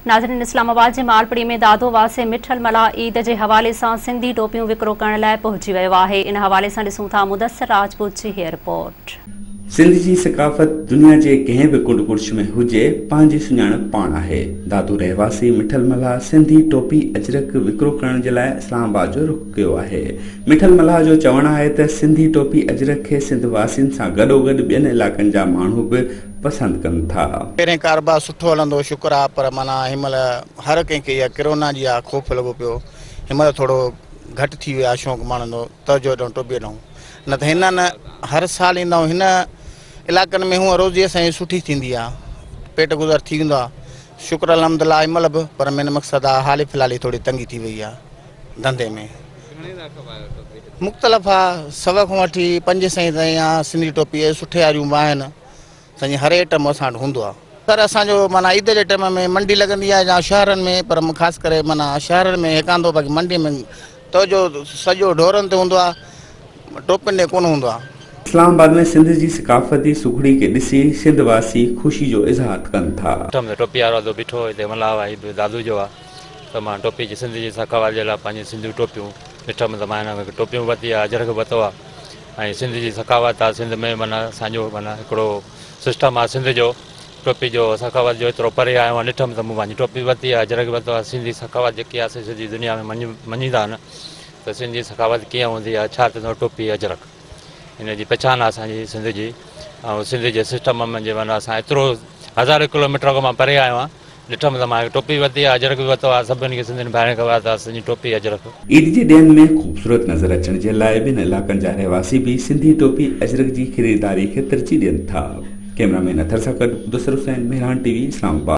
नाज़रीन, इस्लामाबाद जे मालपुड़ी में दादो वासे मिठल मला ईद जे हवाले सां सिंधी टोपियूं विकिरो करण लाइ पहुची वियो आहे। इन हवाले सां ॾिसूं था मुदस्सिर राजपूत जी हीअ रिपोर्ट। सिंध जी सकाफ़त दुनिया जे कंहिं बि कुंड कुर्छ में हुजे, पंहिंजी सुञाणप पाण आहे। दादू रहवासी मिठल मला सिंधी टोपी अजरक विकिरो करण जे लाइ इस्लामाबाद जो रुख कयो आहे। मिठल मला जो चवणु आहे त सिंधी टोपी अजरक खे सिंध वासियुनि सां गॾोगॾु ॿियनि इलाइक़नि जा माण्हू बि पसंदि कनि था। पहिरें कारोबार सुठो हलंदो, शुक्र आहे, पर माना हिनमहिल हर कंहिंखे इहा कोरोना जी आहे ख़ौफ़ लॻो पियो। हिनमहिल थोरो घटि थी वियो आहे शौक़ु माण्हुनि जो तवजो ॾियणु टोपी ॾियूं, न त हिन न हर साल ईंदा आहियूं। हिन इलाइक़नि में हूअं रोज़ी असांजी सुठी थींदी आहे, पेट गुज़र थी वेंदो आहे, शुक्र अलहमदिल्ला हिनमहिल बि। पर मेन मक़सदु आहे हाली फ़िलहाल थोरी तंगी थी वई आहे धंधे में। मुख़्तलिफ़ आहे, 100 खां वठी 500 ताईं आहे। सिंधी टोपी सुठे वारियूं बि आहिनि, असांजी हर आइटम असां वटि हूंदो आहे। पर असांजो माना ईद जे टाइम में मंडी लॻंदी आहे या शहरनि में, पर ख़ासि करे माना शहरनि में हिकांदो, बाक़ी मंडी में तवजो सॼो ढोरनि ते हूंदो आहे, टोपियुनि ते कोन हूंदो आहे। इस्लामाबाद में सिंध जी सकाफ़ती सुखड़ी के ॾिसी सिंध वासी ख़ुशी जो इज़हार कनि था। टोपी वारो तो बीठो हिते मलाव आहे दादू जो आहे, त मां टोपी जी सिंध जी सकाफ़त जे लाइ पंहिंजी सिंधियूं टोपियूं ॾिठमि, त मां हिन टोपियूं वरिती आहे, अजरक वरितो आहे। ऐं सिंध जी सकाफ़त आहे, सिंध में माना असांजो माना हिकिड़ो सिस्टम आहे सिंध जो टोपी जो सकाफ़त जो। एतिरो परे आयो आहे, ॾिठमि त मूं पंहिंजी टोपी वरिती आहे, अजरक वरितो आहे। सिंधी सकाफ़त जेकी आहे सॼी दुनिया में मञीदा आहिनि, त सिंधी सकाफ़त कीअं हूंदी आहे, छा थींदो टोपी अजरक, हिन जी पहचान आहे असांजी सिंध जी। ऐं सिंध जे सिस्टम में जे माना असां एतिरो 1000 किलोमीटर खां मां परे आयो आहियां, ॾिठमि त मां टोपी वरिती आहे, अजरक बि वरितो आहे। सभिनी खे सिंधियुनि भाइरनि खे वरिता असांजी टोपी अजरक। ईद जे ॾियनि में ख़ूबसूरत नज़र अचण जे लाइ ॿिनि इलाइक़नि जा रहवासी बि सिंधी टोपी अजरक जी ख़रीदारी खे तरजीह ॾियनि था। कैमरामैन अथर सां गॾु मुदस्सिर हुसैन, मेहरान टीवी, इस्लामाबाद।